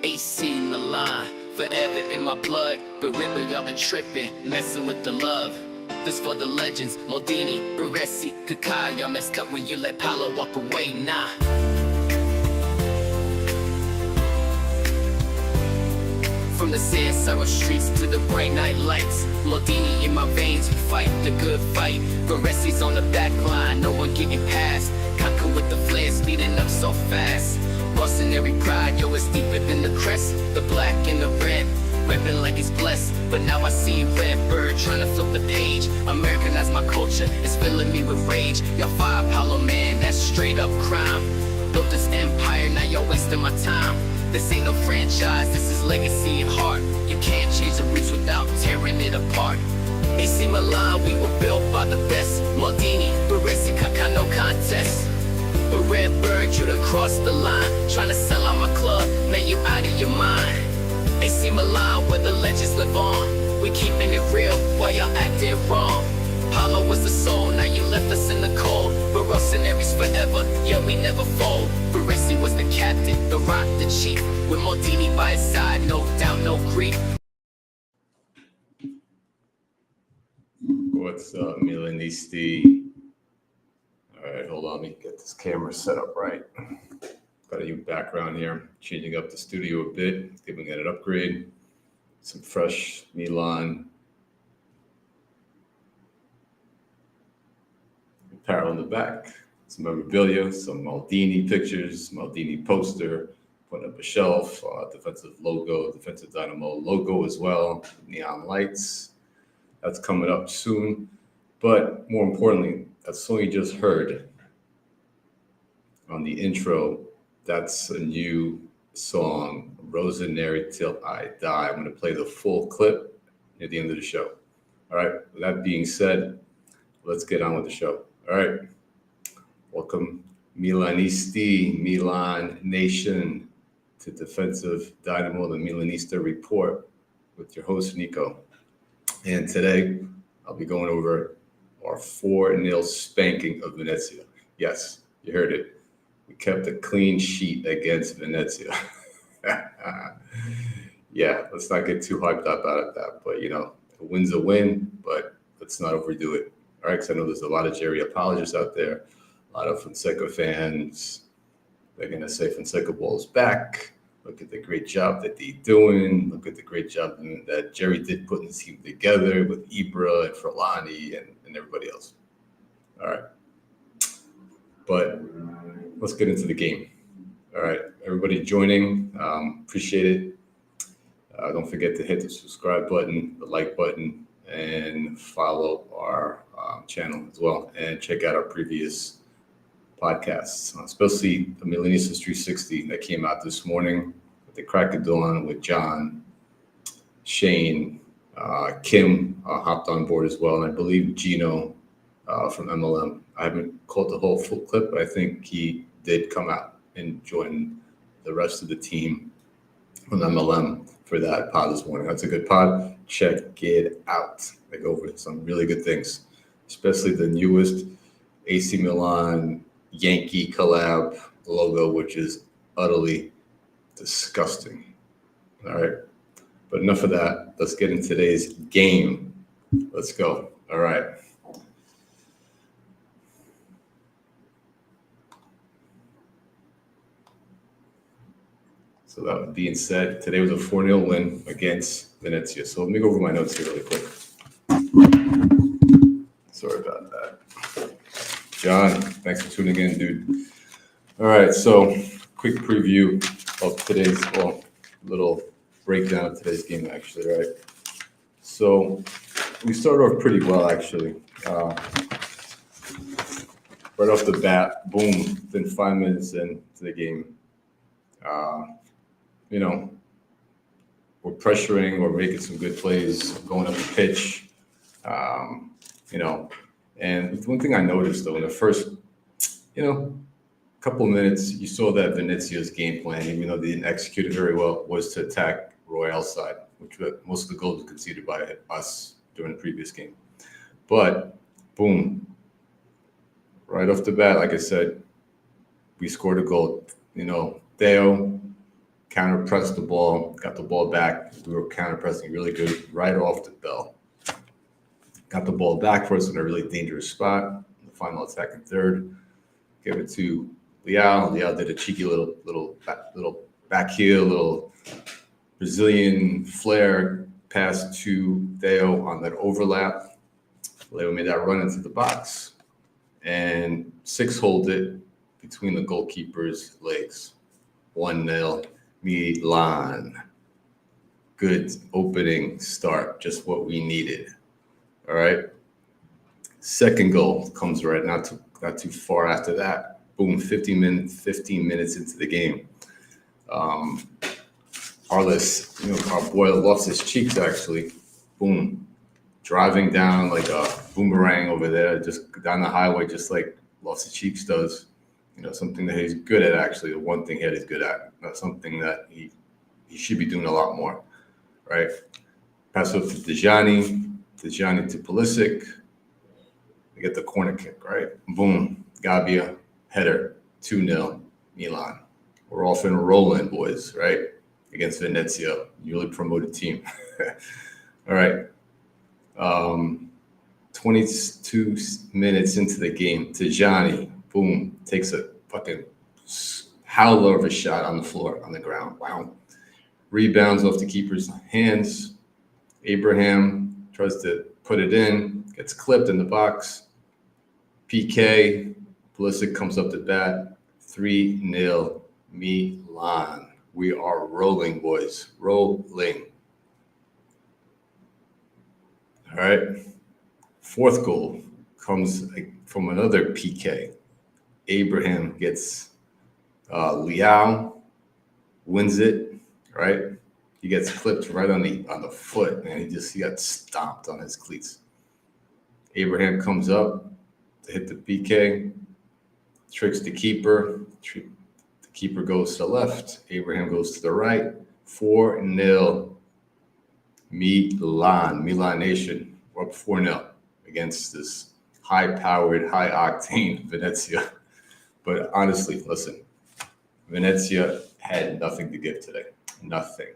AC Milan, forever in my blood. But ripping, y'all been tripping, messing with the love. This for the legends, Maldini, Baresi, Kaká. Y'all messed up when you let Paolo walk away, nah. From the sand sour streets to the bright night lights, Maldini in my veins, we fight the good fight. Baresi's on the back line, no one getting past. Kaká with the flare, speeding up so fast. Mercenary pride, yo, it's deeper than the crest. The black and the red, reppin' like it's blessed. But now I see red bird trying to flip the page. Americanize my culture, it's filling me with rage. Y'all fire Apollo, man, that's straight up crime. Built this empire, now y'all wasting my time. This ain't no franchise, this is legacy and heart. You can't change the roots without tearing it apart. AC Milan, we were built by the best. Maldini, Baresi, Kaká, no contest. A red bird, you'd cross the line. Trying to sell out my club, man, you out of your mind. AC Milan, where the legends live on. We keeping it real while y'all acting wrong. Paulo was the soul, now you left us in the cold. But mercenaries forever, yeah, we never fold. Baresi was the captain, the rock, the chief. With Maldini by his side, no doubt, no grief. What's up, Milanisti? All right, hold on, let me get this camera set up right. Got a new background here, changing up the studio a bit, giving it an upgrade. Some fresh Milan apparel in the back, some memorabilia, some Maldini pictures, Maldini poster, putting up a shelf, defensive logo, Defensive Dynamo logo as well, neon lights. That's coming up soon. But more importantly, that song you just heard on the intro, that's a new song, Rosanary Till I Die. I'm going to play the full clip at the end of the show. All right, with that being said, let's get on with the show. All right, welcome Milanisti, Milan Nation, to Defensive Dynamo, the Milanista Report with your host, Nicko. And today, I'll be going over our 4-0 spanking of Venezia. Yes, you heard it. We kept a clean sheet against Venezia. Yeah, let's not get too hyped up about that. But, you know, a win's a win, but let's not overdo it. All right, because I know there's a lot of Jerry apologists out there, a lot of Fonseca fans. They're going to say Fonseca ball is back. Look at the great job that they're doing. Look at the great job that Jerry did putting the team together with Ibra and Frulani and everybody else. All right. But let's get into the game. All right. Everybody joining, appreciate it. Don't forget to hit the subscribe button, the like button, and follow our channel as well. And check out our previous podcasts, especially the Milanista 360 that came out this morning with the crack of dawn with John, Shane, Kim hopped on board as well, and I believe Gino from MLM. I haven't caught the whole full clip, but I think he did come out and join the rest of the team from MLM for that pod this morning. That's a good pod. Check it out. They go over some really good things, especially the newest AC Milan Yankee collab logo, which is utterly disgusting. All right. But enough of that. Let's get into today's game. Let's go. All right. So that being said, today was a 4-0 win against Venezia. So let me go over my notes here really quick. Sorry about that. John, thanks for tuning in, dude. All right, so quick preview of today's, little breakdown of today's game, actually, right? So we started off pretty well, actually. Right off the bat, boom, within 5 minutes into the game. You know, we're pressuring, we're making some good plays, going up the pitch, you know. And one thing I noticed, though, in the first, couple of minutes, you saw that Venezia's game plan, even though they didn't execute it very well, was to attack Royale's side, which most of the goals were conceded by us during the previous game. But, boom, right off the bat, like I said, we scored a goal. You know, Theo counter pressed the ball, got the ball back. We were counter pressing really good right off the bell. Got the ball back for us in a really dangerous spot. The final attack in third. Gave it to Leao. Leao did a cheeky little back heel, little Brazilian flair pass to Theo on that overlap. Leo made that run into the box, and 6-holed it between the goalkeeper's legs. 1-0 Milan. Good opening start, just what we needed. All right. Second goal comes right not too far after that. Boom, 15 minutes into the game. Arliss, our boy lost his cheeks actually. Boom. Driving down like a boomerang over there, just down the highway, just like Lost His Cheeks does. Something that he's good at actually. The one thing he's good at. That's something that he should be doing a lot more. Right? Pass up to Dejani to Pulisic. We get the corner kick, right? Boom. Gabia, header, 2-0, Milan. We're off and rolling, boys, right? Against Venezia, newly promoted team. All right. 22 minutes into the game, Tijani, boom, takes a fucking howler of a shot on the floor, on the ground. Wow. Rebounds off the keeper's hands. Abraham tries to put it in, gets clipped in the box. PK, Pulisic comes up to bat. 3-0 Milan. We are rolling, boys. Rolling. All right. Fourth goal comes from another PK. Abraham gets Leao, wins it, right? He gets clipped right on the foot, man. He got stomped on his cleats. Abraham comes up to hit the PK, tricks the keeper. The keeper goes to the left. Abraham goes to the right. 4-0 Milan Nation. We're up 4-0 against this high-powered, high-octane Venezia. But honestly, listen, Venezia had nothing to give today. Nothing.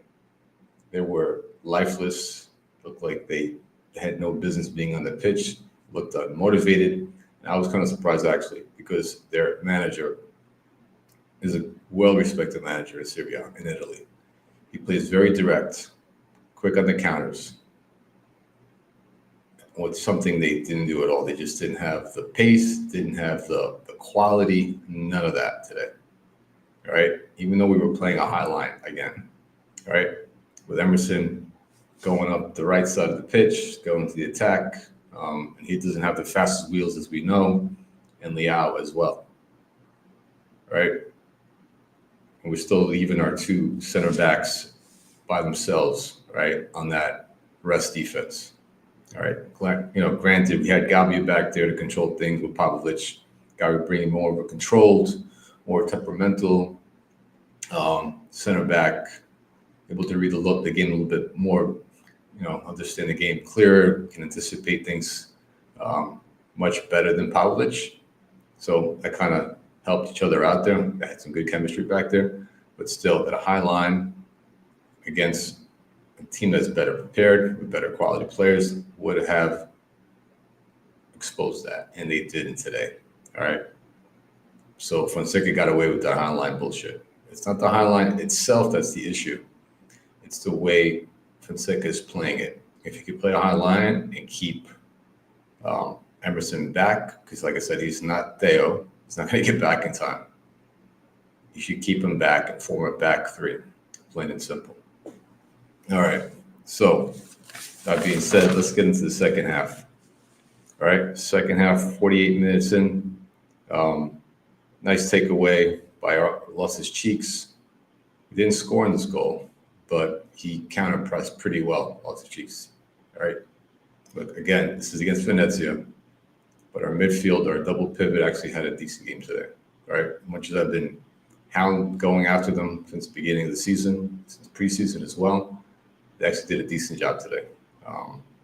They were lifeless. Looked like they had no business being on the pitch. Looked unmotivated. And I was kind of surprised, actually, because their manager is a well-respected manager in Serie A in Italy. He plays very direct, quick on the counters. It's something they didn't do at all. They just didn't have the pace, didn't have the quality, none of that today. All right. Even though we were playing a high line again, all right, with Emerson going up the right side of the pitch, going to the attack. And he doesn't have the fastest wheels, as we know, and Leao as well. All right. And we're still leaving our two center backs by themselves, right, on that rest defense. All right. Granted, we had Gabia back there to control things with Pavlovic. Gabia bringing more of a controlled, more temperamental center back, able to read the game a little bit more, understand the game clearer, can anticipate things much better than Pavlovic. So that kind of helped each other out there. They had some good chemistry back there, but still at a high line against a team that's better prepared with better quality players would have exposed that, and they didn't today. All right. So Fonseca got away with that high line bullshit. It's not the high line itself that's the issue. It's the way Fonseca is playing it. If you could play a high line and keep Emerson back, because like I said, he's not Theo. He's not going to get back in time. You should keep him back and form a back three, plain and simple. All right. So that being said, let's get into the second half. All right. Second half, 48 minutes in. Nice takeaway by Lost His Cheeks. He didn't score in this goal, but he counter-pressed pretty well, Lost His Cheeks. All right. But again, this is against Venezia, but our midfield, our double pivot actually had a decent game today. All right. Much as I've been going after them since the beginning of the season, since preseason as well, they actually did a decent job today.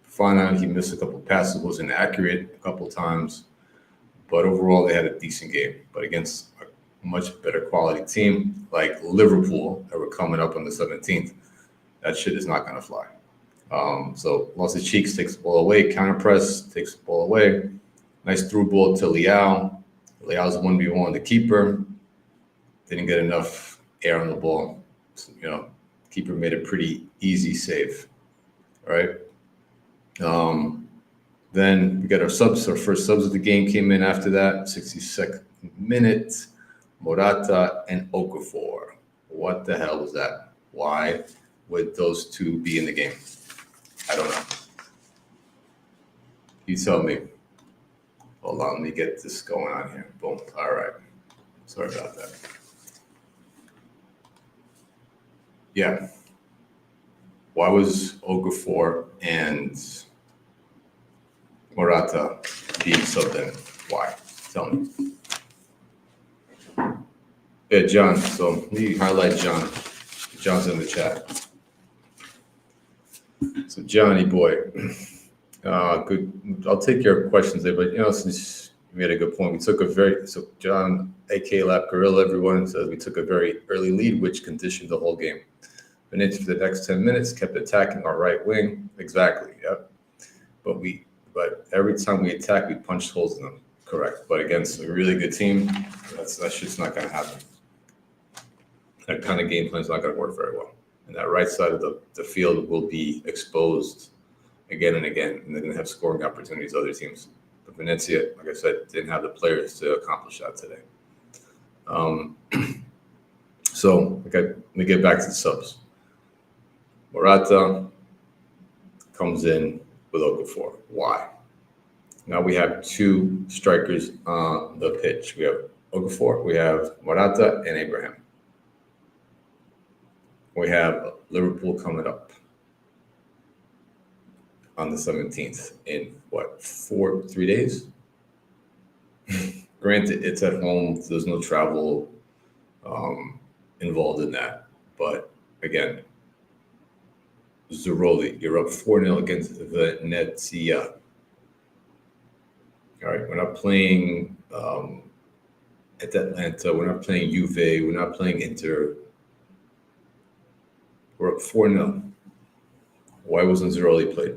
Fana, he missed a couple of passes, was inaccurate a couple of times, but overall they had a decent game. But against much better quality team like Liverpool that were coming up on the 17th, that shit is not going to fly. So Los Cheeks takes the ball away, counter press, takes the ball away. Nice through ball to Leao. Leao's 1v1 the keeper. Didn't get enough air on the ball. So, keeper made a pretty easy save. All right. Then we got our subs. Our first subs of the game came in after that. 62nd minute. Morata and Okafor. What the hell was that? Why would those two be in the game? I don't know. You tell me. Hold on, let me get this going on here. Boom. All right. Sorry about that. Yeah. Why was Okafor and Morata being subbed in? Why? Tell me. Yeah, John. So let me highlight John. John's in the chat. So Johnny boy, good. I'll take your questions there, but since you made a good point, so John, aka Lap Gorilla, everyone says we took a very early lead, which conditioned the whole game. Venezia for the next 10 minutes kept attacking our right wing. Exactly. Yep. But every time we attack, we punched holes in them. Correct. But against a really good team, that shit's not going to happen. That kind of game plan is not going to work very well. And that right side of the field will be exposed again and again, and they're going to have scoring opportunities other teams. But Venezia, like I said, didn't have the players to accomplish that today. So, let me get back to the subs. Morata comes in with Okafor. Why? Now we have two strikers on the pitch. We have Okafor, we have Morata, and Abraham. We have Liverpool coming up on the 17th in 3 days? Granted, it's at home. There's no travel involved in that. But again, Zeroli, you're up 4-0 against Venezia. All right, we're not playing at Atlanta. We're not playing Juve. We're not playing Inter. We're up 4-0. Why wasn't Zeroli played?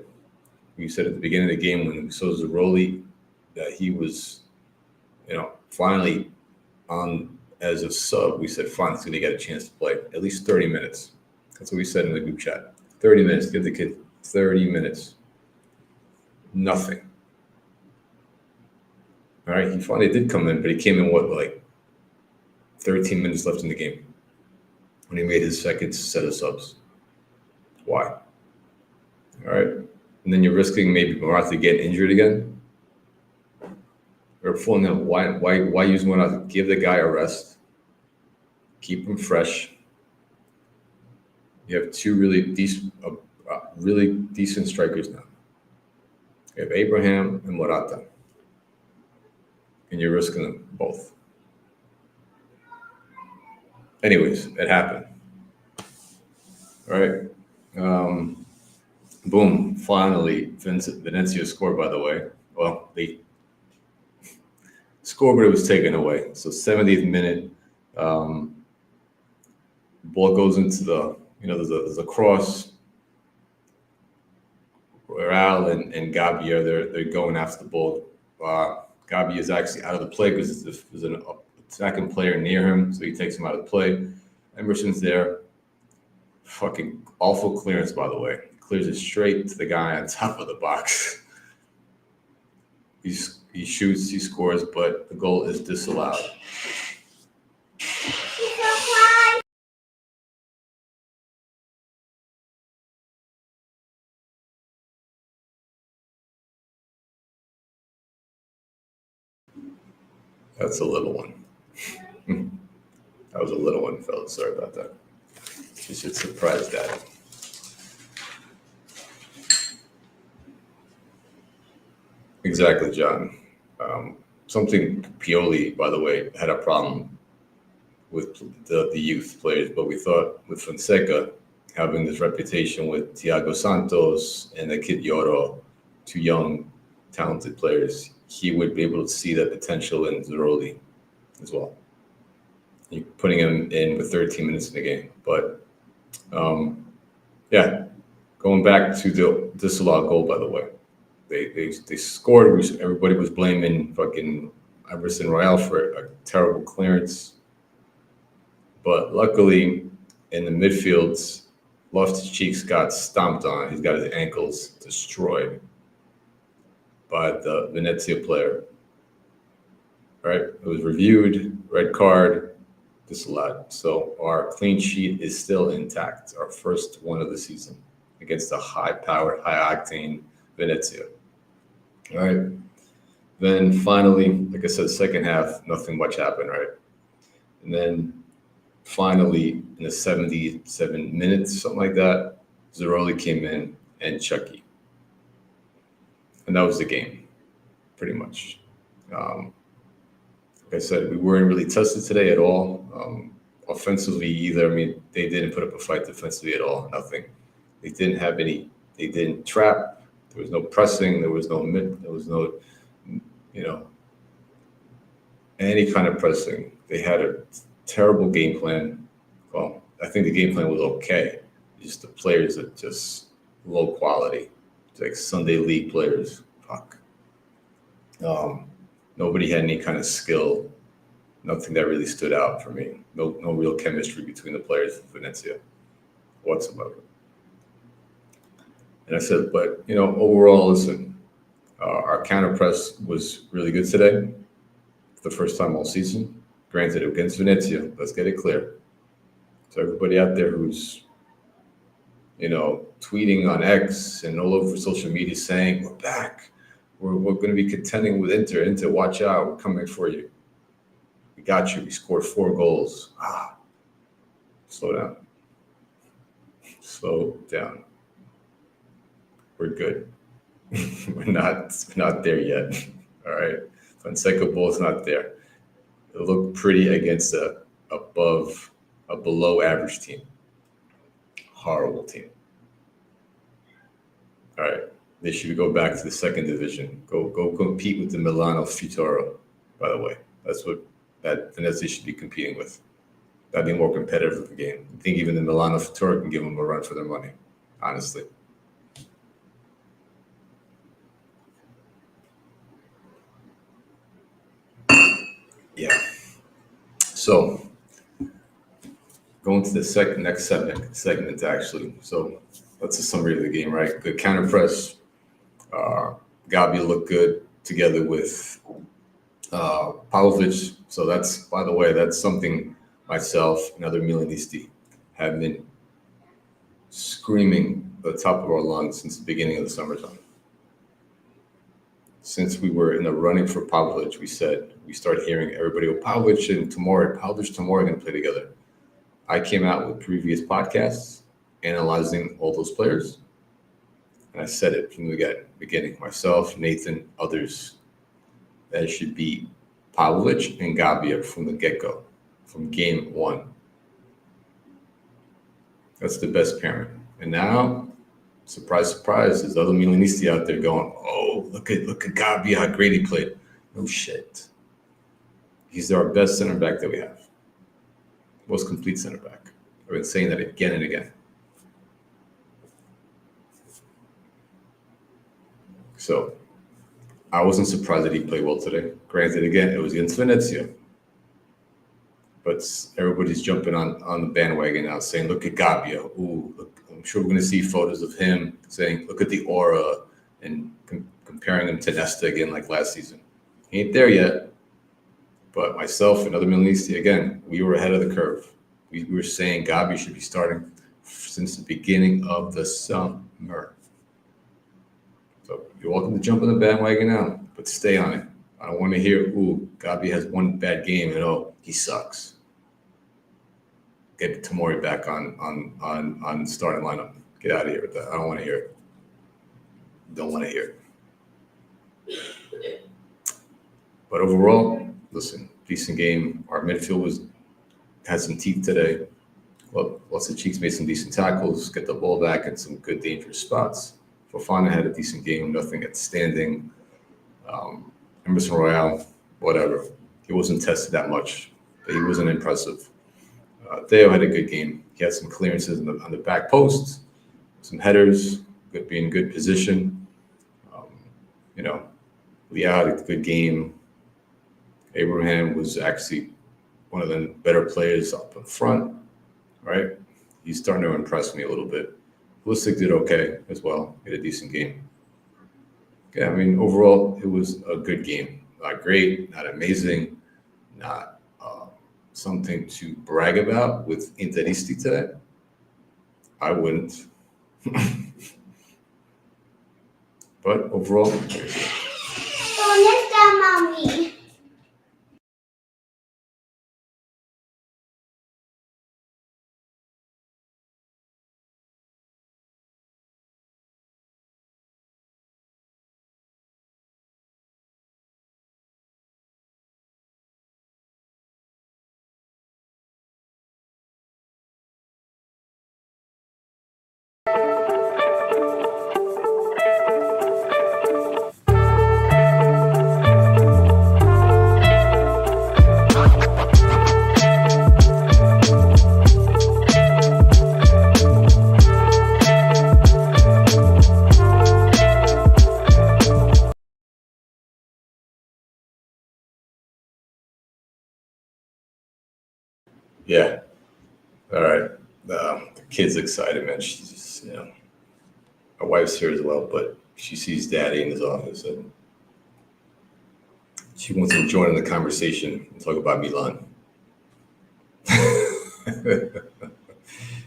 We said at the beginning of the game when we saw Zeroli that he was, finally on as a sub. We said, fine, he's going to get a chance to play at least 30 minutes. That's what we said in the group chat. 30 minutes. Give the kid 30 minutes. Nothing. All right, he finally did come in, but he came in 13 minutes left in the game when he made his second set of subs. Why? All right, and then you're risking maybe Morata getting injured again. Or pulling him. Why use Morata? Give the guy a rest. Keep him fresh. You have two really decent strikers now. You have Abraham and Morata. And you're risking them both. Anyways, it happened. All right. Boom. Finally, Venezia scored, by the way. Well, they scored, but it was taken away. So 70th minute, ball goes into there's a cross. Real and Gabi they're going after the ball. Gabi is actually out of the play because there's an attacking player near him, so he takes him out of the play. Emerson's there. Fucking awful clearance, by the way. Clears it straight to the guy on top of the box. He shoots, he scores, but the goal is disallowed. That's a little one. That was a little one, fellas. Sorry about that. You should surprise Daddy. Exactly, John. Something Pioli, by the way, had a problem with the youth players, but we thought with Fonseca having this reputation with Thiago Santos and the kid Yoro, two young, talented players, he would be able to see that potential in Zeroli as well. You're putting him in with 13 minutes in the game. But yeah, going back to the disallowed goal, by the way, they scored. Everybody was blaming fucking Emerson Royale for a terrible clearance, but luckily in the midfields, Loftus Cheeks got stomped on. He's got his ankles destroyed by the Venezia player. Right? It was reviewed, red card, disallowed. So our clean sheet is still intact. Our first one of the season against a high-powered, high-octane Venezia. All right. Then finally, like I said, second half, nothing much happened, right? And then finally, in the 77 minutes, something like that, Zeroli came in and Chucky. And that was the game, pretty much. Like I said, we weren't really tested today at all. Offensively either. I mean, they didn't put up a fight defensively at all, nothing. They didn't trap. There was no pressing. There was no, any kind of pressing. They had a terrible game plan. Well, I think the game plan was okay. Just the players are just low quality. It's like Sunday league players. Fuck. Nobody had any kind of skill. Nothing that really stood out for me. No real chemistry between the players of Venezia whatsoever. And I said, but overall, listen, our counter press was really good today. For the first time all season. Granted, against Venezia. Let's get it clear. So everybody out there who's, tweeting on X and all over social media saying, we're back. We're going to be contending with Inter. Inter, watch out. We're coming for you. We got you. We scored 4 goals. Slow down. Slow down. We're good. we're not there yet. All right. Fonseca ball's not there. It looked pretty against a below average team. Horrible team. All right. They should go back to the second division. Go compete with the Milano Futuro, by the way. That's what that Venezia should be competing with. That'd be more competitive of a game. I think even the Milano Futuro can give them a run for their money, honestly. Yeah. So going to the next segment actually. So that's a summary of the game, right? Good counter press. Gabi looked good together with Pavlovic. So that's, by the way, that's something myself and other Milanisti have been screaming at the top of our lungs since the beginning of the summertime. Since we were in the running for Pavlovic, we started hearing everybody, Pavlovic and Tomori are going to play together. I came out with previous podcasts analyzing all those players. And I said it from the beginning, myself, Nathan, others, that it should be Pavlovic and Gabbia from the get-go, from game 1. That's the best pairing. And now, surprise, surprise, there's other Milanisti out there going, oh, look at Gabbia, how great he played. No shit. He's our best center back that we have. Most complete center back. I've been saying that again and again. So I wasn't surprised that he played well today. Granted, again, it was against Venezia. But everybody's jumping on the bandwagon now, saying, look at Gabbia. Ooh, look, I'm sure we're going to see photos of him saying, look at the aura, and comparing him to Nesta again like last season. He ain't there yet. But myself and other Milanisti, again, we were ahead of the curve. We were saying Gabbia should be starting since the beginning of the summer. So you're welcome to jump on the bandwagon now, but stay on it. I don't want to hear, ooh, Gabbia has one bad game and oh, he sucks. Get Tomori back on starting lineup. Get out of here with that. I don't want to hear it. Don't want to hear it. But overall, listen, decent game. Our midfield had some teeth today. Well, lots of Cheeks made some decent tackles, get the ball back in some good dangerous spots. Fofana had a decent game, nothing outstanding. Emerson Royale, whatever. He wasn't tested that much but he wasn't impressive. Theo had a good game. He had some clearances on the back post, some headers, being in good position. You know, Leah had a good game. Abraham was actually one of the better players up in front, right? He's starting to impress me a little bit. Pulisic did okay as well. He had a decent game. Yeah, I mean, overall, it was a good game. Not great, not amazing, not something to brag about with Interisti today. I wouldn't. But overall, ¿Dónde está mami? yeah. All right. The kid's excited, man. She's just, my wife's here as well, but she sees daddy in his office and she wants to join in the conversation and talk about Milan.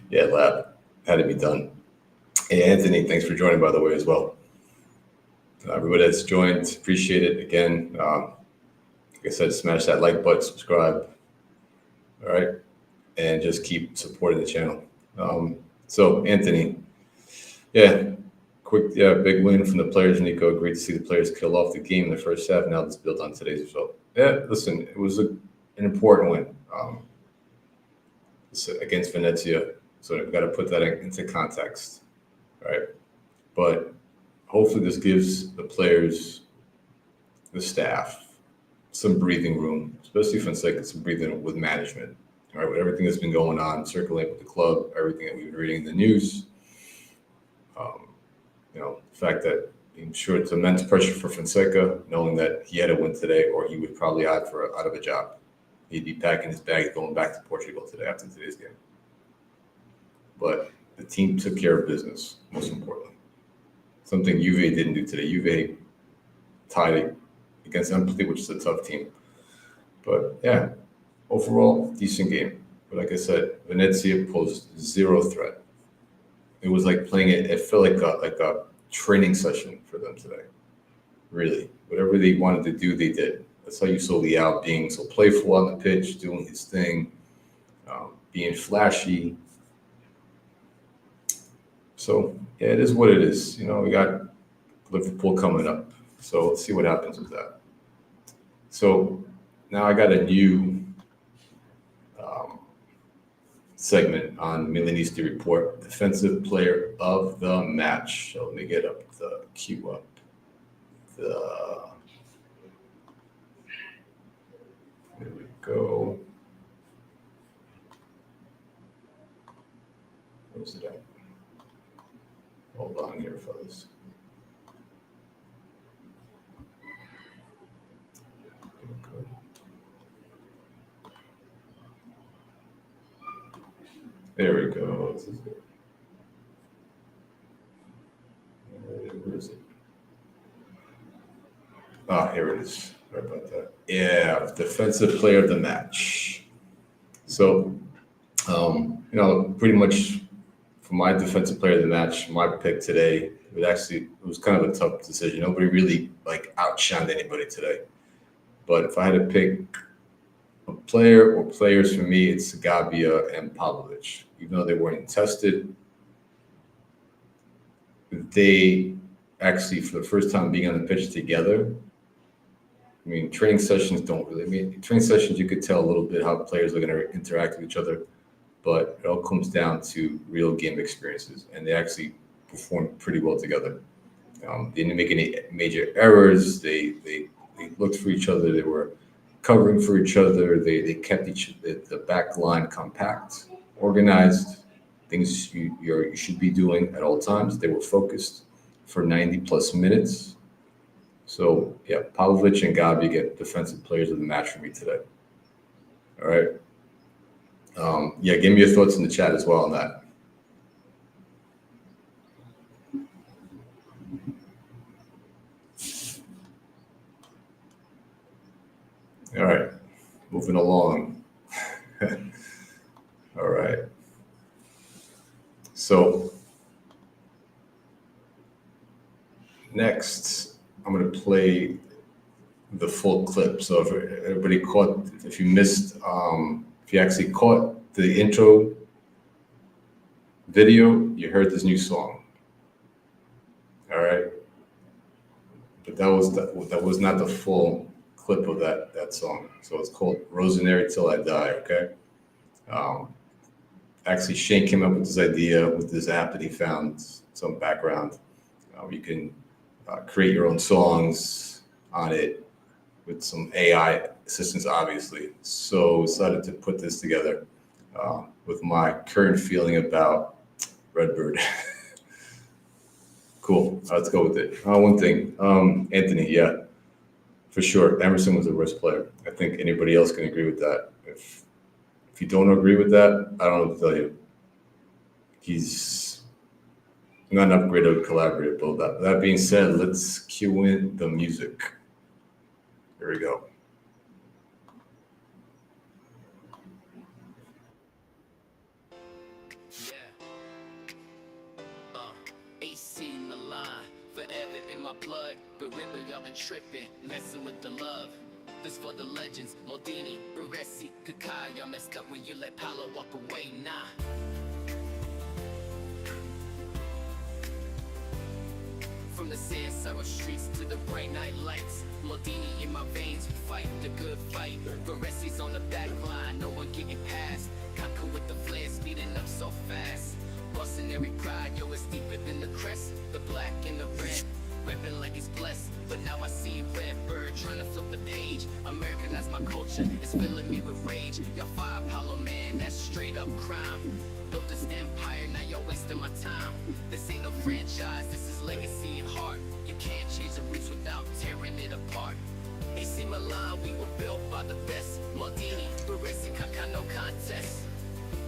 Yeah, lab had to be done. Hey, Anthony, thanks for joining, by the way, as well. Everybody that's joined, appreciate it. Again, like I said, smash that like button, subscribe. All right. And just keep supporting the channel. So, Anthony, big win from the players, Nicko. Great to see the players kill off the game in the first half. Now let's build on today's result. Yeah, listen, it was an important win against Venezia. So we've got to put that into context, right? But hopefully this gives the players, the staff, some breathing room, especially Fonseca, some breathing room with management, right? With everything that's been going on, circulating with the club, everything that we've been reading in the news. The fact that I'm sure it's immense pressure for Fonseca, knowing that he had to win today, or he would probably out of a job. He'd be packing his bags, going back to Portugal today after today's game. But the team took care of business, most importantly. Something Juve didn't do today. Juve tied it against Empoli, which is a tough team. But yeah, overall, decent game. But like I said, Venezia posed zero threat. It was like playing it. It felt like a training session for them today. Really, whatever they wanted to do, they did. That's how you saw Leao being so playful on the pitch, doing his thing, being flashy. So yeah, it is what it is. We got Liverpool coming up, so let's see what happens with that. So now I got a new segment on Milanista report, defensive player of the match. So let me get up the queue up. There we go. Where's it at? Hold on here, fellas. There we go. This is good. Where is it? Here it is. Sorry about that. Yeah, defensive player of the match. So, pretty much for my defensive player of the match, my pick today, it was kind of a tough decision. Nobody really outshined anybody today. But if I had to pick a player or players, for me, it's Gabia and Pavlovic. Even though they weren't tested, they actually, for the first time being on the pitch together, training sessions training sessions, you could tell a little bit how players are going to interact with each other, but it all comes down to real game experiences, and they actually performed pretty well together. They didn't make any major errors. They looked for each other. They were covering for each other. They kept the back line compact, organized, things you should be doing at all times. They were focused for 90 plus minutes. So yeah, Pavlovic and Gabi get defensive players of the match for me today. All right. Yeah, give me your thoughts in the chat as well on that. All right, moving along. All right. So next, I'm going to play the full clip. So if everybody caught, if you missed, if you actually caught the intro video, you heard this new song. All right. But that was not the full clip of that song. So it's called Rosemary Till I Die, okay? Actually, Shane came up with this idea with this app that he found some background. You can create your own songs on it with some AI assistance, obviously. So decided to put this together with my current feeling about Redbird. Cool, let's go with it. One thing, Anthony, yeah, for sure, Emerson was the worst player. I think anybody else can agree with that. If you don't agree with that, I don't know what to tell you. He's not enough great of a collaborator. But that being said, let's cue in the music. Here we go. AC Milan, forever in my blood. But remember, y'all been tripping, messing with the love. This for the legends, Maldini, Baresi, Kakai. Y'all messed up when you let Paolo walk away, nah. From the sand sour streets to the bright night lights, Maldini in my veins, fight the good fight. Baresi's on the back line, no one getting past. Conquer with the flare, speeding up so fast. Busting every pride, yo, it's deeper than the crest. The black and the red, repping like it's blessed. But now I see Redbird trying to flip the page. Americanize my culture, it's filling me with rage. Y'all fire Apollo, man, that's straight up crime. Built this empire, now y'all wasting my time. This ain't no franchise, this is legacy and heart. You can't change the roots without tearing it apart. AC Milan, we were built by the best. Maldini, Baresi, Kaká, no contest.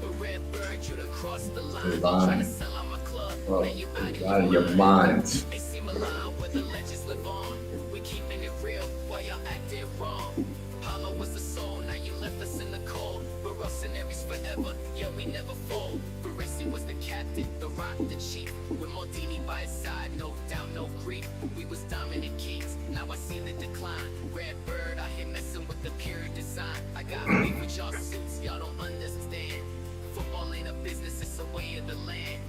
But Redbird, you'd cross the line. Trying to sell out my club, man, you out of your mind. AC Milan, where the legends live on. We keeping it real while y'all acting wrong. Paulo was the soul, now you left us in the cold. We're us and Aries forever, yeah, we never fold. Baresi was the captain, the rock, the chief. With Maldini by his side, no doubt, no grief. We was dominant kings, now I see the decline. Redbird, I hit messing with the pure design. I got beef with y'all suits, y'all don't understand. Football ain't a business, it's a way of the land.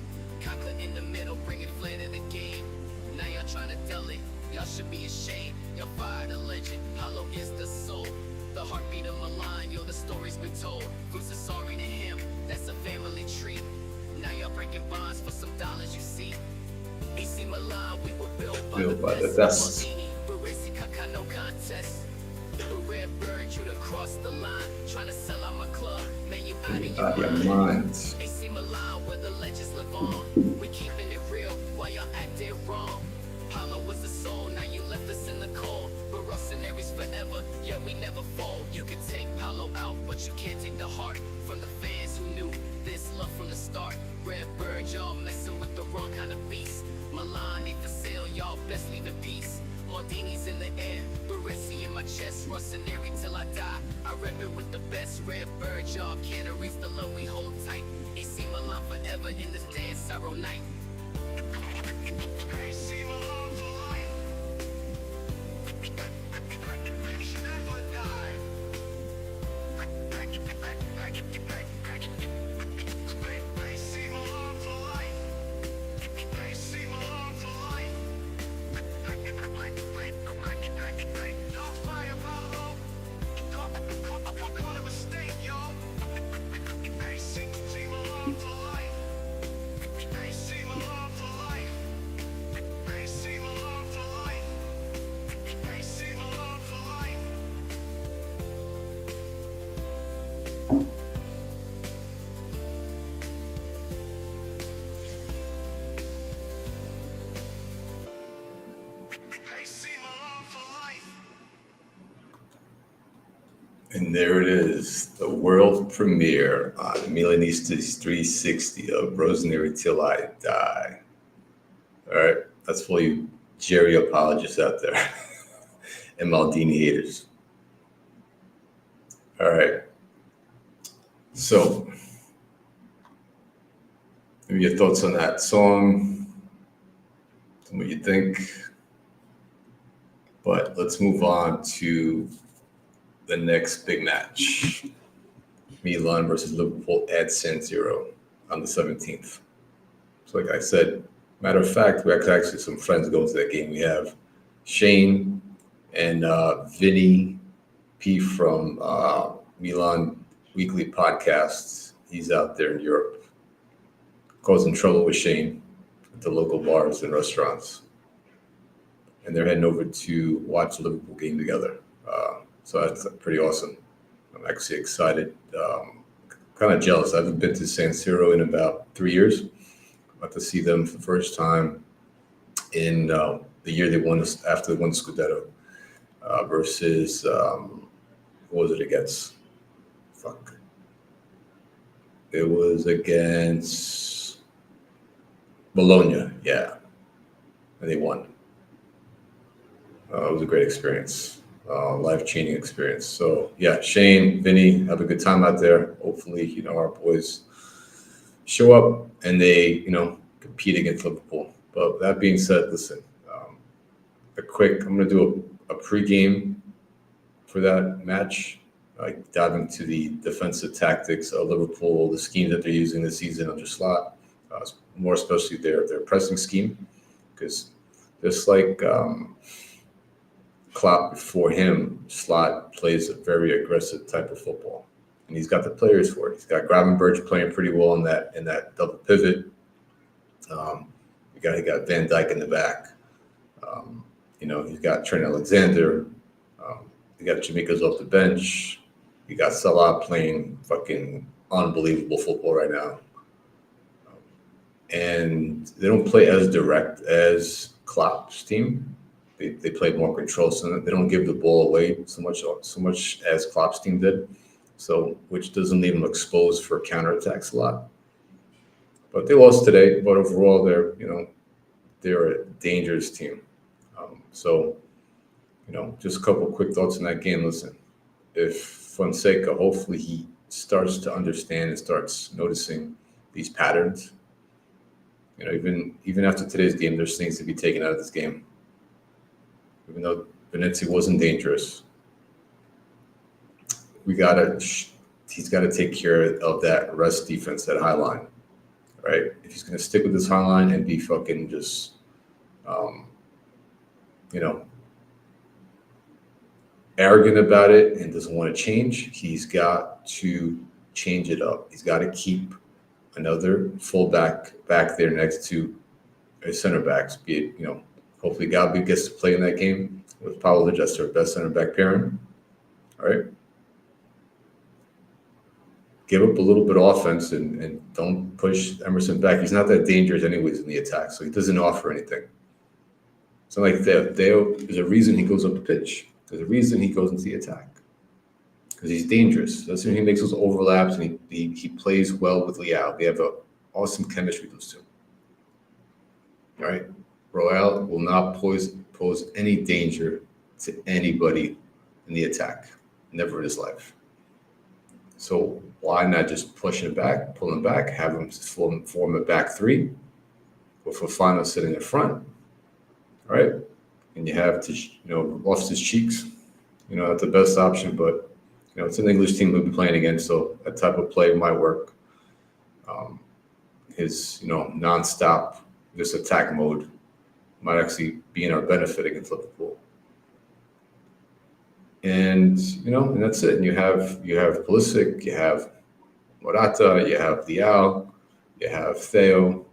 Conquer in the middle, bringing flair to the game. Now y'all trying to tell it, y'all should be ashamed. Y'all fired a legend, Paulo is the soul. The heartbeat of Milan, yo, the story's been told. From Sassari to him, that's a family tree. Now y'all breaking bonds for some dollars, you see. AC Milan, we were built by the best. Maldini, Baresi, Kaká, no contest. Redbird, you'd cross the line, trying to sell out my club. Man, you out of your mind. AC Milan, where the legends live on. We keeping it real while y'all acting wrong. Paulo was the soul, now you left us in the cold. We're us and Aries forever, yeah, we never fold. You can take Paulo out, but you can't take the heart from the fans who knew this love from the start. Redbird, y'all messing with the wrong kind of beast. Milan ain't for sale, y'all best leave in peace. Maldini's in the air, Baresi in my chest, Russ and Aries till I die. I rep it with the best. Redbird, y'all can't erase the love we hold tight. AC Milan forever in this dance sorrow night. AC Milan for life. Never die. AC Milan for life. AC Milan for life. Don't fire Paulo. What a mistake, y'all. AC Milan for life. AC Milan for life. And there it is, the world premiere on Milanista's 360 of Rosemary Till I Die. All right, that's for you Jerry apologists out there and Maldini haters. All right, so maybe your thoughts on that song, what you think. But let's move on to the next big match. Milan versus Liverpool at San Siro on the 17th. So like I said, matter of fact, we actually some friends going to that game. We have Shane and Vinny P from Milan Weekly Podcasts. He's out there in Europe, causing trouble with Shane at the local bars and restaurants. And they're heading over to watch the Liverpool game together. So that's pretty awesome. I'm actually excited, kind of jealous. I haven't been to San Siro in about 3 years. About to see them for the first time in the year they won, after they won Scudetto, versus, what was it against? It was against Bologna, yeah. And they won. It was a great experience. Life-changing experience. So yeah, Shane, Vinny, have a good time out there. Hopefully, our boys show up and they, compete against Liverpool. But that being said, listen, I'm going to do a pregame for that match. Dive into the defensive tactics of Liverpool, the scheme that they're using this season under Slot, more especially their pressing scheme, because just like Klopp before him, Slot plays a very aggressive type of football, and he's got the players for it. He's got Gravenberch playing pretty well in that double pivot. He got Van Dijk in the back. He's got Trent Alexander. You got Jamaica's off the bench. You got Salah playing fucking unbelievable football right now. And they don't play as direct as Klopp's team. They play more control, so they don't give the ball away so much as Klopp's team did. So, which doesn't leave them exposed for counterattacks a lot. But they lost today. But overall, they're a dangerous team. Just a couple of quick thoughts on that game. Listen, if Fonseca, hopefully he starts to understand and starts noticing these patterns. Even after today's game, there's things to be taken out of this game. Even though Venezia wasn't dangerous, he's got to take care of that rest defense, that high line, right? If he's going to stick with this high line and be fucking just, arrogant about it and doesn't want to change, he's got to change it up. He's got to keep another fullback back there next to his center backs, be it, hopefully Gabi gets to play in that game with Paulo, just their best center back pairing. All right. Give up a little bit of offense and don't push Emerson back. He's not that dangerous anyways in the attack, so he doesn't offer anything. It's not like there's a reason he goes up the pitch. There's a reason he goes into the attack. Because he's dangerous. That's when he makes those overlaps and he plays well with Leao. They have an awesome chemistry, those two. All right. Royale will not pose any danger to anybody in the attack. Never in his life. So why not just push him back, pull him back, have him form a back three with Fofana sitting in front. All right. And you have Loftus Cheeks, not the best option, but it's an English team we'll be playing against, so that type of play might work. His nonstop this attack mode might actually be in our benefit against Liverpool. And and that's it. And you have Pulisic, you have Morata, you have Leao, you have Theo,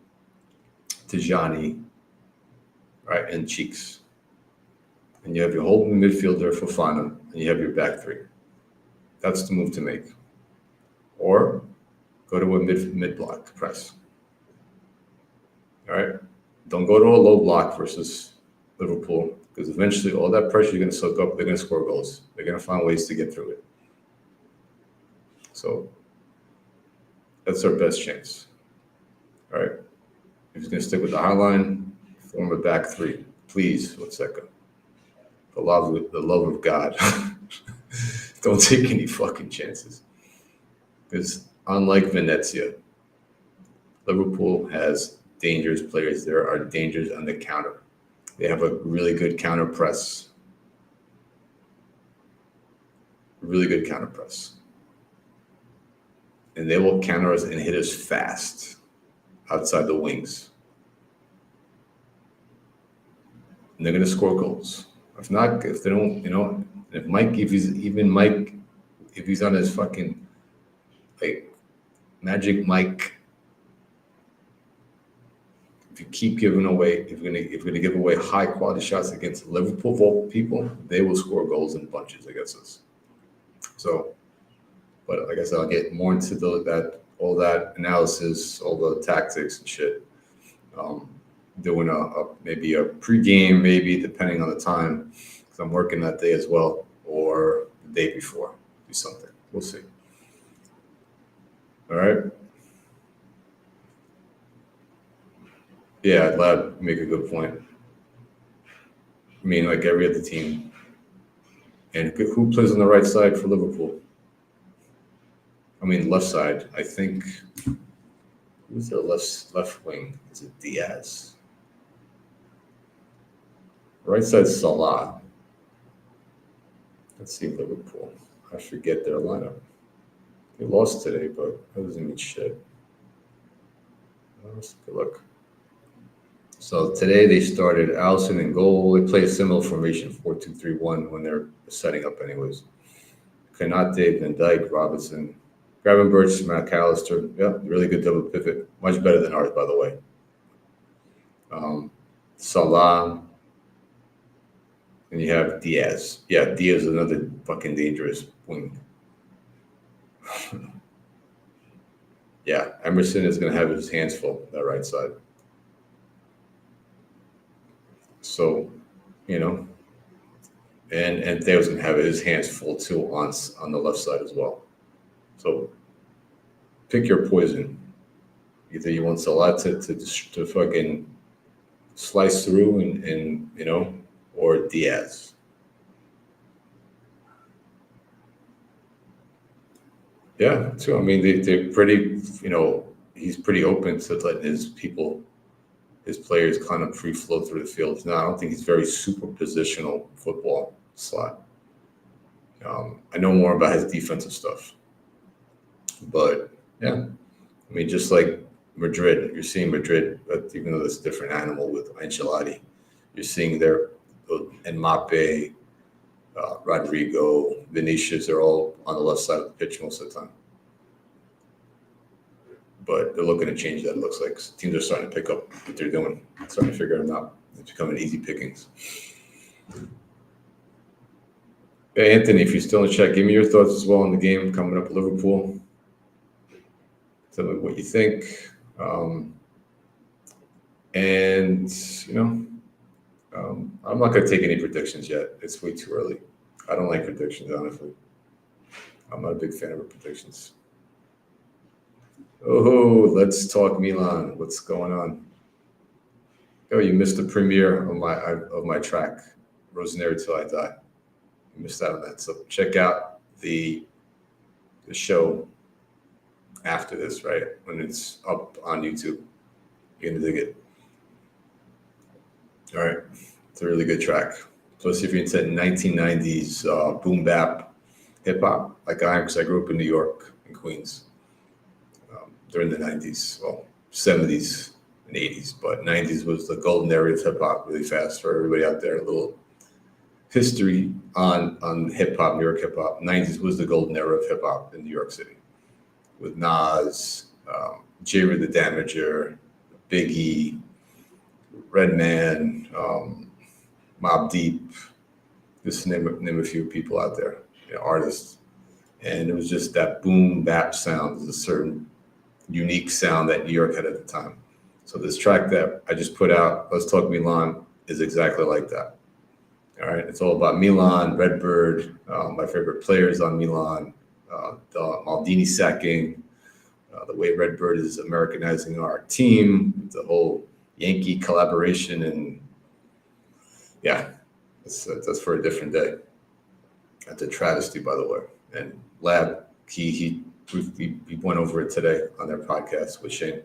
Tijani, right, and Cheeks. And you have your holding midfielder, Fofana, and you have your back three. That's the move to make. Or go to a mid-block press. All right? Don't go to a low block versus Liverpool, because eventually all that pressure you're going to soak up, they're going to score goals. They're going to find ways to get through it. So that's our best chance. All right. If he's going to stick with the high line, form a back three. Please, Fonseca. The love of God. Don't take any fucking chances. Because unlike Venezia, Liverpool has dangerous players. There are dangers on the counter. They have a really good counter press. Really good counter press. And they will counter us and hit us fast outside the wings. And they're going to score goals. If not, if they don't, if he's on his fucking like Magic Mike, if you keep giving away, if you're gonna give away high quality shots against Liverpool people, they will score goals in bunches against us. So, but like I said, I'll get more into all that analysis, all the tactics and shit. Doing maybe a pregame, maybe depending on the time, because I'm working that day as well, or the day before, do something. We'll see. All right. Yeah, Lab make a good point. I mean, like every other team. And who plays on the right side for Liverpool? I mean, left side. I think who's their left wing? Is it Diaz? Right side Salah. Let's see Liverpool. I forget their lineup. They lost today, but that doesn't mean shit. Let's take a look. So today they started Alisson in goal. They play a similar formation, 4-2-3-1, when they're setting up anyways. Konate, Van Dijk, Robinson, Gravenberch, McAllister. Yeah, really good double pivot. Much better than ours, by the way. Salah. And you have Diaz. Yeah, Diaz is another fucking dangerous wing. Yeah, Emerson is going to have his hands full, that right side. So, and Theo's going to have his hands full too on the left side as well. So pick your poison. Either you want Salah to fucking slice through and or Diaz. Yeah, too. I mean, they're pretty, he's pretty open to letting his players kind of free flow through the field. Now, I don't think he's very super positional football slot. I know more about his defensive stuff. But, yeah, I mean, just like Madrid, you're seeing Madrid, even though it's a different animal with Ancelotti, you're seeing their Mbappe, Rodrigo, Vinicius are all on the left side of the pitch most of the time. But they're looking to change that, it looks like. Teams are starting to pick up what they're doing, starting to figure them out. It's becoming easy pickings. Hey, Anthony, if you're still in chat, give me your thoughts as well on the game coming up with Liverpool. Tell me what you think. I'm not going to take any predictions yet. It's way too early. I don't like predictions, honestly. I'm not a big fan of predictions. Oh, let's talk Milan. What's going on? Oh, you missed the premiere of my track, Rosemary Till I Die. You missed out on that. So check out the show after this, right? When it's up on YouTube. You're going to dig it. All right. It's a really good track. Plus, if you're into 1990s boom bap hip hop, like I am, because I grew up in New York, in Queens, during the 90s, well, 70s and 80s, but 90s was the golden era of hip hop, really fast for everybody out there. A little history on hip hop, New York hip hop. 90s was the golden era of hip hop in New York City, with Nas, J-Ray the Damager, Biggie, Redman, Mobb Deep, just to name a few people out there, artists. And it was just that boom bap sound. There's a certain unique sound that New York had at the time. So this track that I just put out, Let's Talk Milan, is exactly like that. All right, it's all about Milan, Redbird, my favorite players on Milan, the Maldini sacking, the way Redbird is Americanizing our team, the whole Yankee collaboration, and yeah, that's for a different day. That's a travesty, by the way. And Lab, he went over it today on their podcast with Shane.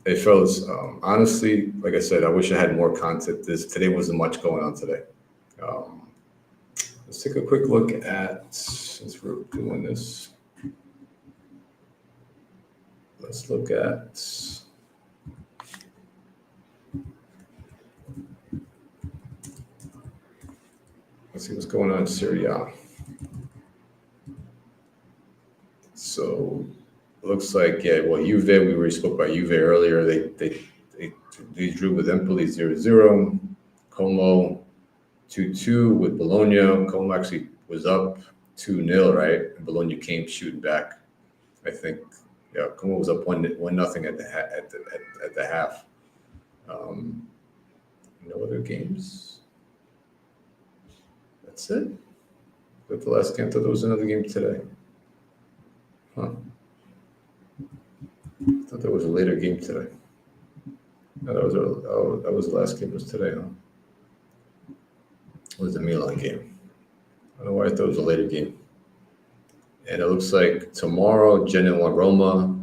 Hey, fellas, honestly, like I said, I wish I had more content. Today wasn't much going on today. Let's take a quick look at, since we're doing this, let's look at, let's see what's going on in Serie A. So it looks like, yeah, well, Juve, we already spoke about Juve earlier. They drew with Empoli 0-0. Como 2-2 with Bologna. Como actually was up 2-0, right? And Bologna came shooting back. I think, yeah, Como was up 1-0 at the half. No other games. That's it. But the last game, I thought there was another game today. Huh. I thought there was a later game today. No, that was the last game was today, huh? It was the Milan game. I don't know why I thought it was a later game. And it looks like tomorrow, Genoa Roma,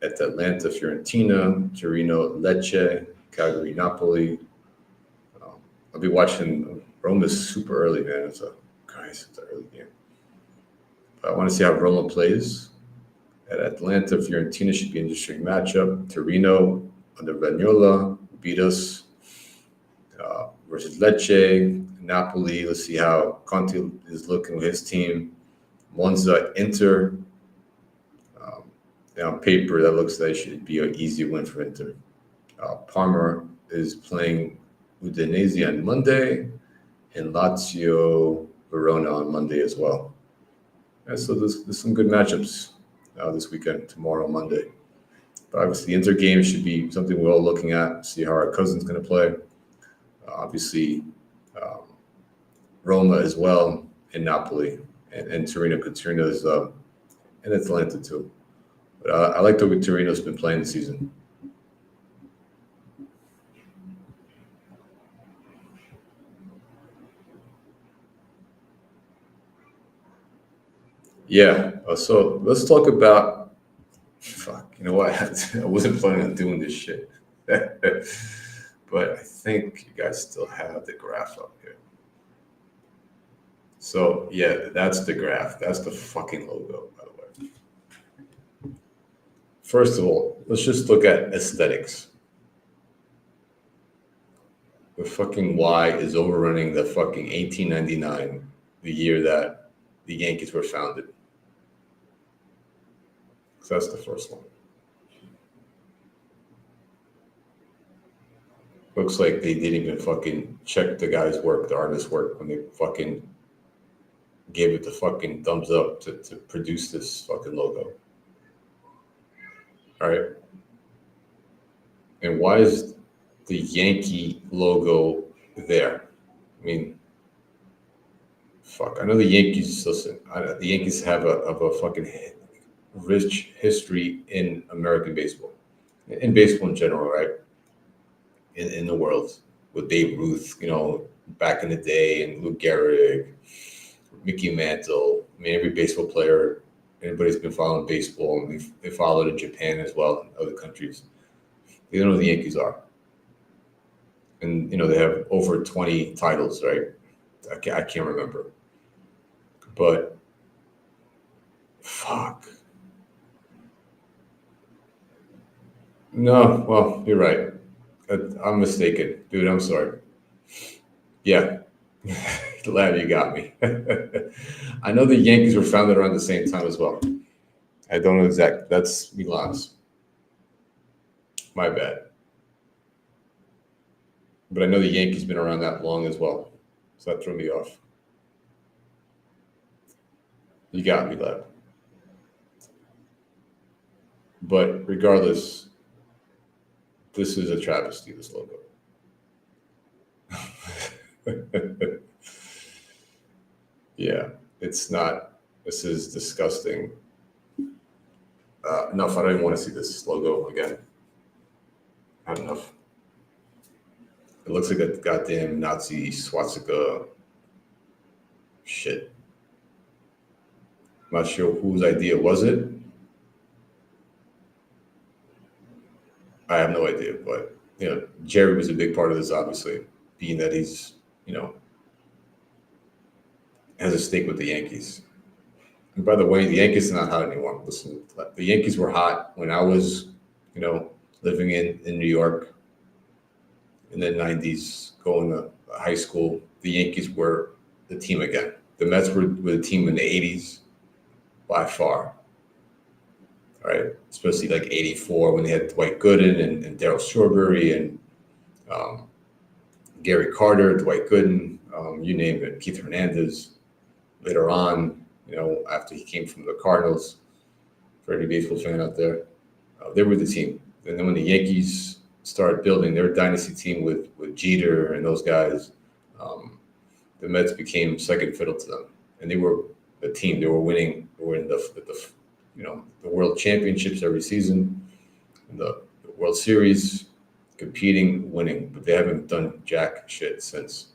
at Atlanta Fiorentina, Torino Lecce, Cagliari Napoli. I'll be watching. Roma's super early, man. It's an early game. But I want to see how Roma plays. At Atlanta, Fiorentina should be an interesting matchup. Torino under Vignola beat us versus Lecce. Napoli, let's see how Conte is looking with his team. Monza, Inter. On paper, that looks like it should be an easy win for Inter. Parma is playing Udinese on Monday, and Lazio Verona on Monday as well. And so there's some good matchups this weekend, tomorrow, Monday. But obviously, the Inter game should be something we're all looking at, see how our cousin's going to play. Obviously, Roma as well, and Napoli, and Torino, because Torino is and Atlanta too. But I like the way Torino's been playing this season. Yeah. So let's talk about. Fuck. You know what? I wasn't planning on doing this shit, but I think you guys still have the graph up here. So yeah, that's the graph. That's the fucking logo, by the way. First of all, let's just look at aesthetics. The fucking Y is overrunning the fucking 1899, the year that the Yankees were founded. So that's the first one. Looks like they didn't even fucking check the guy's work, the artist's work, when they fucking gave it the fucking thumbs up to produce this fucking logo. All right. And why is the Yankee logo there? I mean, fuck. I know the Yankees. Listen, the Yankees have a fucking rich history in American baseball, in baseball in general, right? In the world, with Babe Ruth, you know, back in the day, and Lou Gehrig, Mickey Mantle. I mean, every baseball player, anybody's been following baseball, and they followed in Japan as well, and other countries. They don't know who the Yankees are. And, you know, they have over 20 titles, right? I can't remember. But, fuck. No, well, you're right. I'm mistaken. Dude, I'm sorry. Yeah. Glad you got me. I know the Yankees were founded around the same time as well. I don't know exactly. That's Milan's. My bad. But I know the Yankees been around that long as well. So that threw me off. You got me, lad. But regardless, this is a travesty, this logo. Yeah, it's not. This is disgusting. Enough. I don't even want to see this logo again. Not enough. It looks like a goddamn Nazi swastika shit. I'm not sure whose idea was it. I have no idea, but Jerry was a big part of this, obviously, being that he's has a stake with the Yankees. And by the way, the Yankees are not hot anymore. Listen, the Yankees were hot when I was, living in New York in the '90s, going to high school. The Yankees were the team again. The Mets were the team in the '80s by far. All right, especially like '84 when they had Dwight Gooden and Darryl Strawberry and Gary Carter, Dwight Gooden, you name it, Keith Hernandez. Later on, after he came from the Cardinals, for any baseball fan out there, they were the team. And then when the Yankees started building their dynasty team with Jeter and those guys, the Mets became second fiddle to them. And they were a team. They were winning. They were in the World Championships every season, the World Series, competing, winning. But they haven't done jack shit since.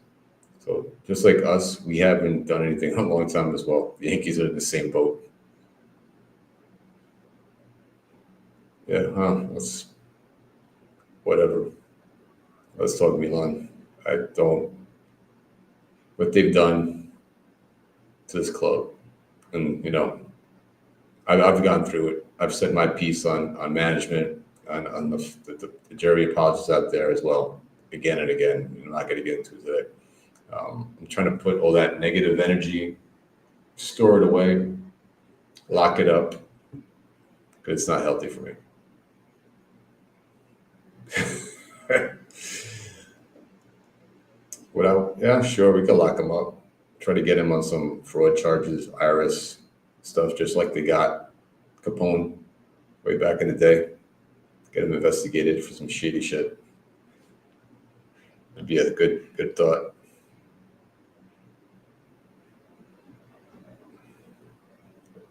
So just like us, we haven't done anything in a long time as well. The Yankees are in the same boat. Yeah, that's whatever. Let's talk Milan. What they've done to this club. And, I've gone through it. I've said my piece on management, on the Jerry apologies out there as well, again and again. I'm not going to get into it today. I'm trying to put all that negative energy, store it away, lock it up, because it's not healthy for me. Yeah, sure, we could lock him up. Try to get him on some fraud charges, IRS stuff, just like they got Capone way back in the day. Get him investigated for some shady shit. It'd be a good thought.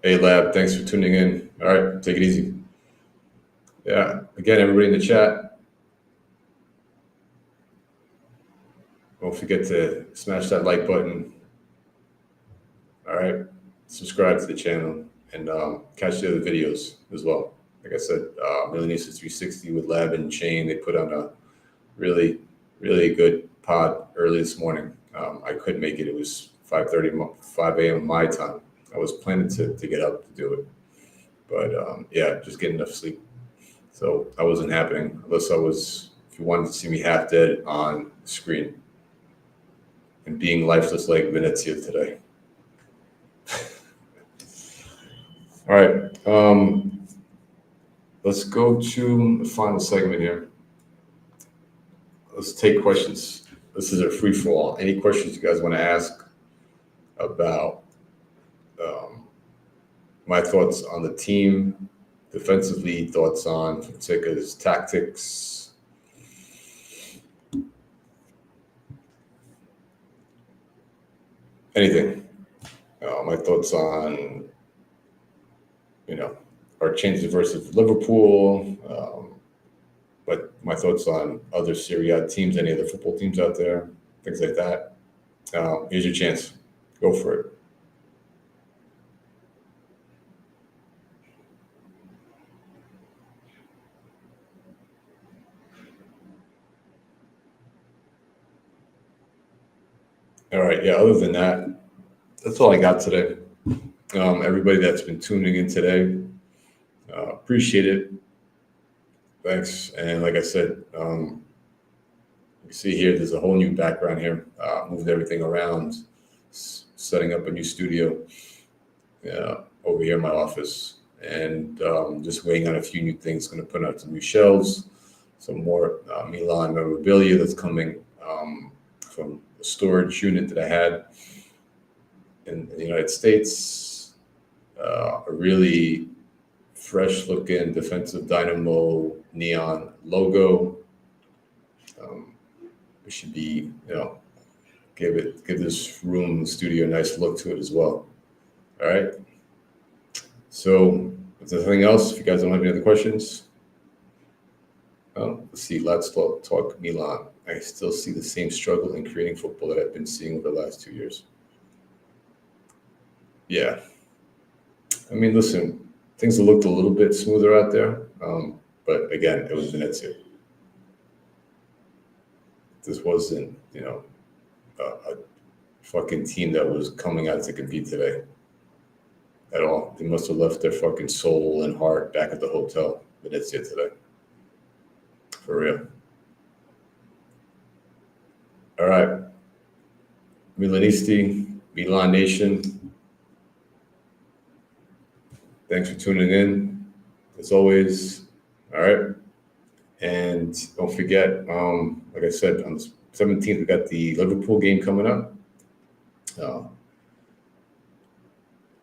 Hey, Lab, thanks for tuning in. All right, take it easy. Yeah, again, everybody in the chat, don't forget to smash that like button. All right, subscribe to the channel and catch the other videos as well. Like I said, Milanista 360 with Lab and Shane, they put on a really, really good pod early this morning. I couldn't make it. It was 5 a.m. my time. I was planning to get up to do it. But yeah, just getting enough sleep. So that wasn't happening unless if you wanted to see me half dead on the screen and being lifeless like Venezia today. All right. Let's go to the final segment here. Let's take questions. This is a free-for-all. Any questions you guys want to ask about my thoughts on the team, defensively, thoughts on Fonseca's tactics. Anything. My thoughts on, our changes versus Liverpool, but my thoughts on other Serie A teams, any other football teams out there, things like that. Here's your chance. Go for it. All right. Yeah. Other than that, that's all I got today. Everybody that's been tuning in today, appreciate it. Thanks. And like I said, you see here, there's a whole new background here. Moved everything around, setting up a new studio over here in my office, and just waiting on a few new things. Going to put out some new shelves, some more Milan memorabilia that's coming from a storage unit that I had in the United States. A really fresh looking Defensive Dynamo neon logo. It should be, give this room, the studio, a nice look to it as well. All right. So, if there's anything else, if you guys don't have any other questions, let's see. Let's talk Milan. I still see the same struggle in creating football that I've been seeing over the last 2 years. Yeah. I mean, listen, things looked a little bit smoother out there, but again, it was Venezia. This wasn't, a fucking team that was coming out to compete today at all. They must have left their fucking soul and heart back at the hotel, Venezia, today. For real. All right. Milanisti, Milan Nation. Thanks for tuning in, as always. All right. And don't forget, like I said, on the 17th, we got the Liverpool game coming up.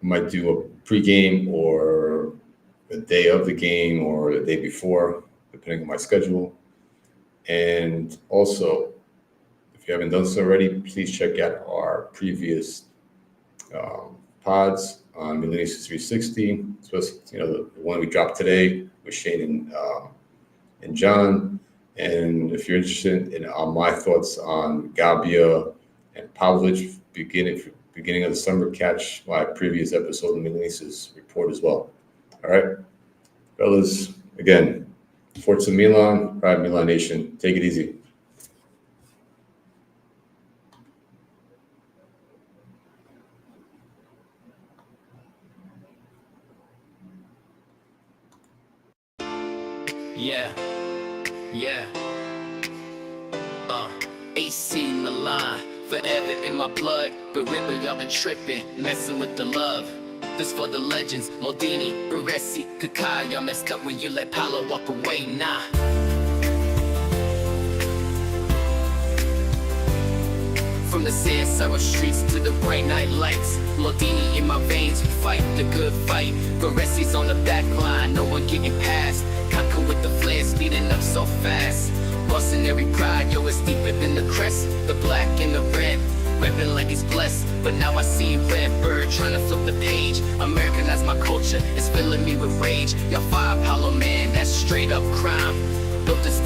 Might do a pregame or the day of the game or the day before, depending on my schedule. And also, if you haven't done so already, please check out our previous pods on Milanista 360, especially the one we dropped today with Shane and John. And if you're interested in my thoughts on Gabbia and Pavlic beginning of the summer, catch my previous episode of Milanista's report as well. All right, fellas, again, Forza Milan, Pride Milan Nation. Take it easy. Yeah. AC Milan, forever in my blood. But remember, y'all been tripping, messing with the love. This for the legends, Maldini, Baresi, Kaká. Y'all messed up when you let Paolo walk away, nah. From the San Siro streets to the bright night lights, Maldini in my veins, we fight the good fight. Baresi's on the back line, no one getting past. Nicko with the flare, speeding up so fast. Busting every pride, yo, it's deeper than the crest. The black and the red, repping like he's blessed. But now I see red bird trying to flip the page. Americanize my culture, it's filling me with rage. Y'all fire Apollo, man, that's straight up crime. Built this